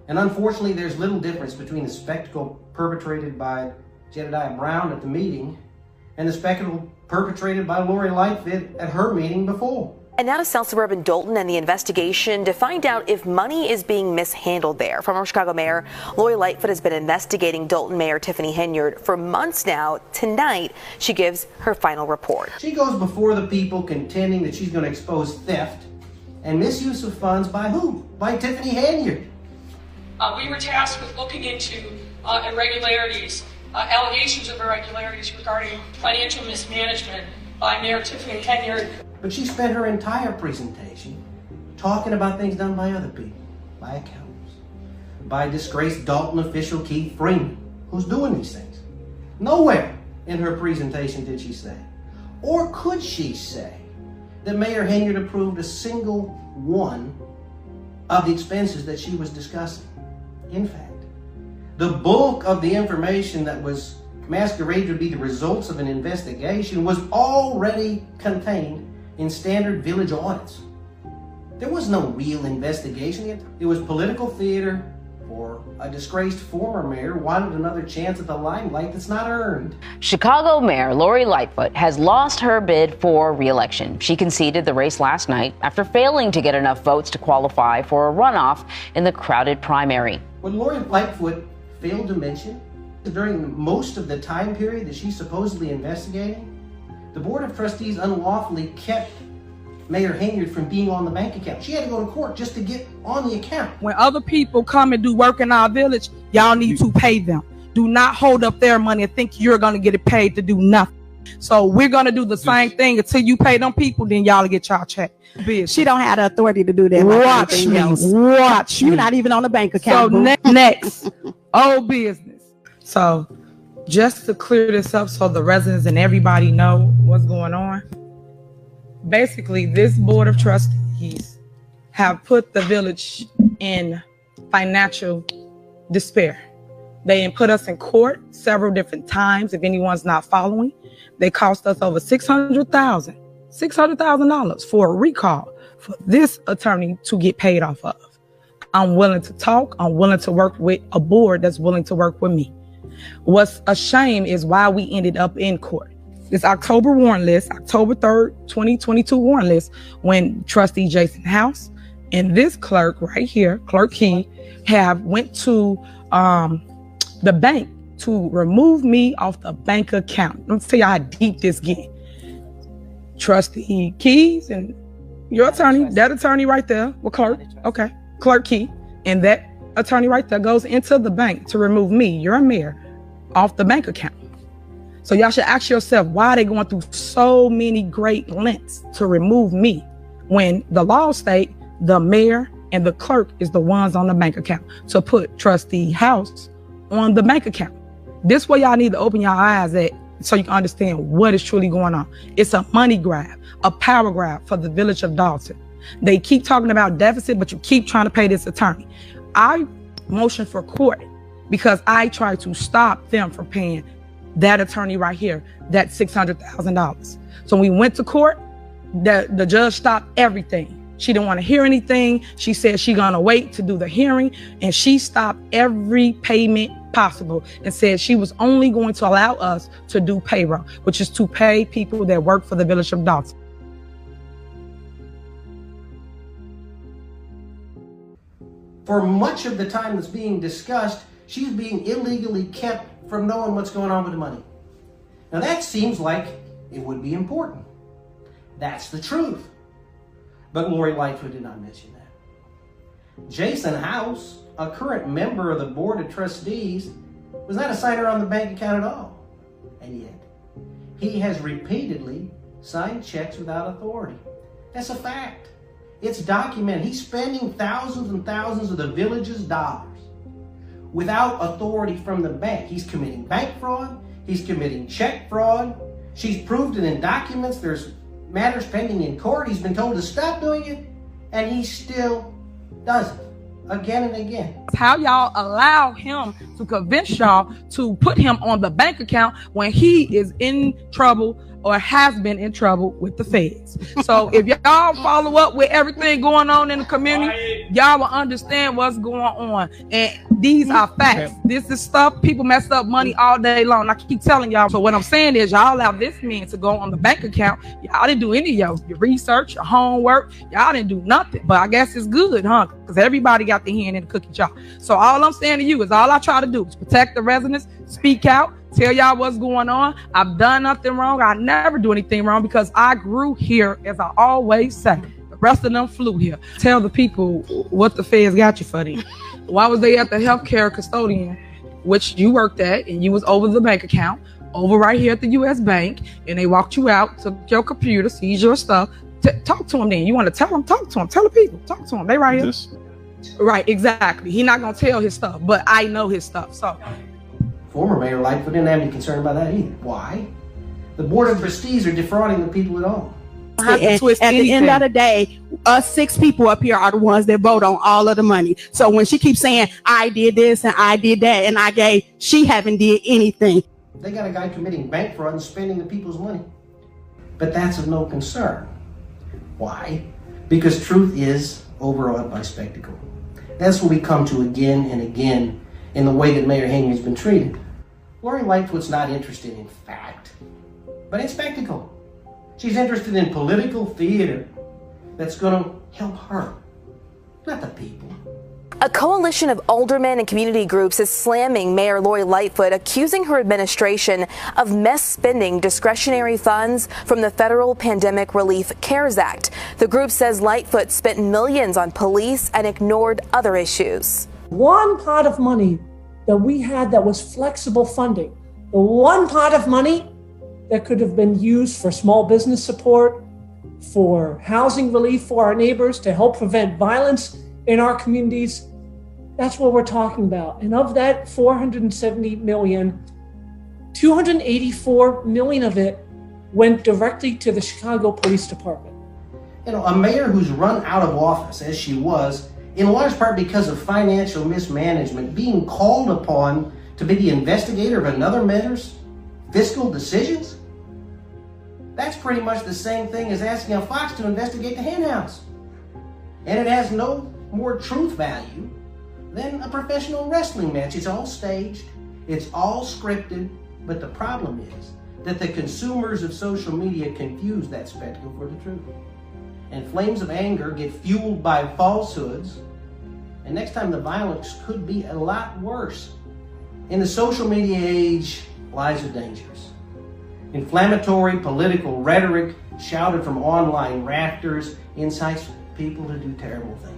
And unfortunately, there's little difference between the spectacle perpetrated by Jedediah Brown at the meeting and the spectacle perpetrated by Lori Lightfoot at her meeting before. And now to South Suburban Dolton and the investigation to find out if money is being mishandled there. Former Chicago Mayor Lori Lightfoot has been investigating Dolton Mayor Tiffany Henyard for months now. Tonight, she gives her final report. She goes before the people contending that she's going to expose theft and misuse of funds by who? By Tiffany Henyard. We were tasked with looking into irregularities, allegations of irregularities regarding financial mismanagement by Mayor Tiffany Henyard. But she spent her entire presentation talking about things done by other people, by accountants, by disgraced Dolton official Keith Freeman, who's doing these things. Nowhere in her presentation did she say, or could she say, that Mayor Henyard approved a single one of the expenses that she was discussing. In fact, the bulk of the information that was masqueraded to be the results of an investigation was already contained in standard village audits. There was no real investigation. It was political theater for a disgraced former mayor wanted another chance at the limelight that's not earned. Chicago Mayor Lori Lightfoot has lost her bid for re-election. She conceded the race last night after failing to get enough votes to qualify for a runoff in the crowded primary. What Lori Lightfoot failed to mention, during most of the time period that she's supposedly investigating, the Board of Trustees unlawfully kept Mayor Henyard from being on the bank account. She had to go to court just to get on the account. When other people come and do work in our village, y'all need to pay them. Do not hold up their money and think you're going to get it paid to do nothing. So we're going to do the same thing until you pay them people, then y'all get y'all check. She don't have the authority to do that. Watch me. Watch me. You're not even on the bank account. So next, old business. So just to clear this up so the residents and everybody know what's going on. Basically, this Board of Trustees have put the village in financial despair. They put us in court several different times. If anyone's not following, they cost us over $600,000 for a recall for this attorney to get paid off of. I'm willing to talk. I'm willing to work with a board that's willing to work with me. What's a shame is why we ended up in court. This October warrant list, October 3rd, 2022 warrant list, when Trustee Jason House and this clerk right here, Clerk Key, have went to the bank to remove me off the bank account. Let me tell you how deep this gets. Trustee Keys and your attorney, that attorney right there, well, clerk, okay, Clerk Key, and that attorney right there goes into the bank to remove me, your mayor, off the bank account. So y'all should ask yourself, why are they going through so many great lengths to remove me when the law state the mayor and the clerk is the ones on the bank account to put Trustee House on the bank account? This way y'all need to open your eyes at so you can understand what is truly going on. It's a money grab, a power grab for the village of Dolton. They keep talking about deficit, but you keep trying to pay this attorney. I motioned for court because I tried to stop them from paying that attorney right here, that $600,000. So when we went to court, the judge stopped everything. She didn't want to hear anything. She said she's gonna wait to do the hearing, and she stopped every payment possible and said she was only going to allow us to do payroll, which is to pay people that work for the village of Dolton. For much of the time that's being discussed, she's being illegally kept from knowing what's going on with the money. Now that seems like it would be important. That's the truth. But Lori Lightfoot did not mention that. Jason House, a current member of the Board of Trustees, was not a signer on the bank account at all. And yet, he has repeatedly signed checks without authority. That's a fact. It's documented. He's spending thousands and thousands of the village's dollars without authority from the bank. He's committing bank fraud. He's committing check fraud. She's proved it in documents. There's matters pending in court. He's been told to stop doing it, and he still does it. again and again. How y'all allow him to convince y'all to put him on the bank account when he is in trouble or has been in trouble with the feds. So if y'all follow up with everything going on in the community, y'all will understand what's going on. And these are facts. This is stuff people mess up money all day long. I keep telling y'all. So what I'm saying is y'all allow this man to go on the bank account. Y'all didn't do any of your research, your homework. Y'all didn't do nothing. But I guess it's good, huh? Because everybody got their hand in the cookie jar. So all I'm saying to you is all I try to do is protect the residents, speak out, tell y'all what's going on. I've done nothing wrong. I never do anything wrong because I grew here, as I always say. The rest of them flew here. Tell the people what the feds got you for them. Why was they at the healthcare custodian, which you worked at, and you was over the bank account, over right here at the U.S. Bank, and they walked you out, took your computer, seized your stuff. Talk to them then. You want to tell them? Talk to them. Tell the people. Talk to them. They right here. Right, exactly. He's not going to tell his stuff, but I know his stuff. So Former Mayor Lightfoot didn't have any concern about that either. Why? The Board of Trustees are defrauding the people at all. At the end of the day, us 6 people up here are the ones that vote on all of the money. So when she keeps saying, I did this and I did that and I gave, she haven't did anything. They got a guy committing bank fraud and spending the people's money. But that's of no concern. Why? Because truth is overawed by spectacle. That's what we come to again and again in the way that Mayor Henyard's been treated. Lori Lightfoot's not interested in fact, but in spectacle. She's interested in political theater that's going to help her, not the people. A coalition of aldermen and community groups is slamming Mayor Lori Lightfoot, accusing her administration of misspending discretionary funds from the federal Pandemic Relief CARES Act. The group says Lightfoot spent millions on police and ignored other issues. One pot of money that we had that was flexible funding, the one pot of money that could have been used for small business support, for housing relief for our neighbors, to help prevent violence in our communities, that's what we're talking about. And of that $470 million, $284 million of it went directly to the Chicago Police Department. You know, a mayor who's run out of office, as she was, in large part because of financial mismanagement, being called upon to be the investigator of another mayor's fiscal decisions? That's pretty much the same thing as asking a fox to investigate the hen house. And it has no more truth value than a professional wrestling match. It's all staged, it's all scripted, but the problem is that the consumers of social media confuse that spectacle for the truth. And flames of anger get fueled by falsehoods, and next time the violence could be a lot worse. In the social media age, lies are dangerous. Inflammatory political rhetoric shouted from online rafters incites people to do terrible things.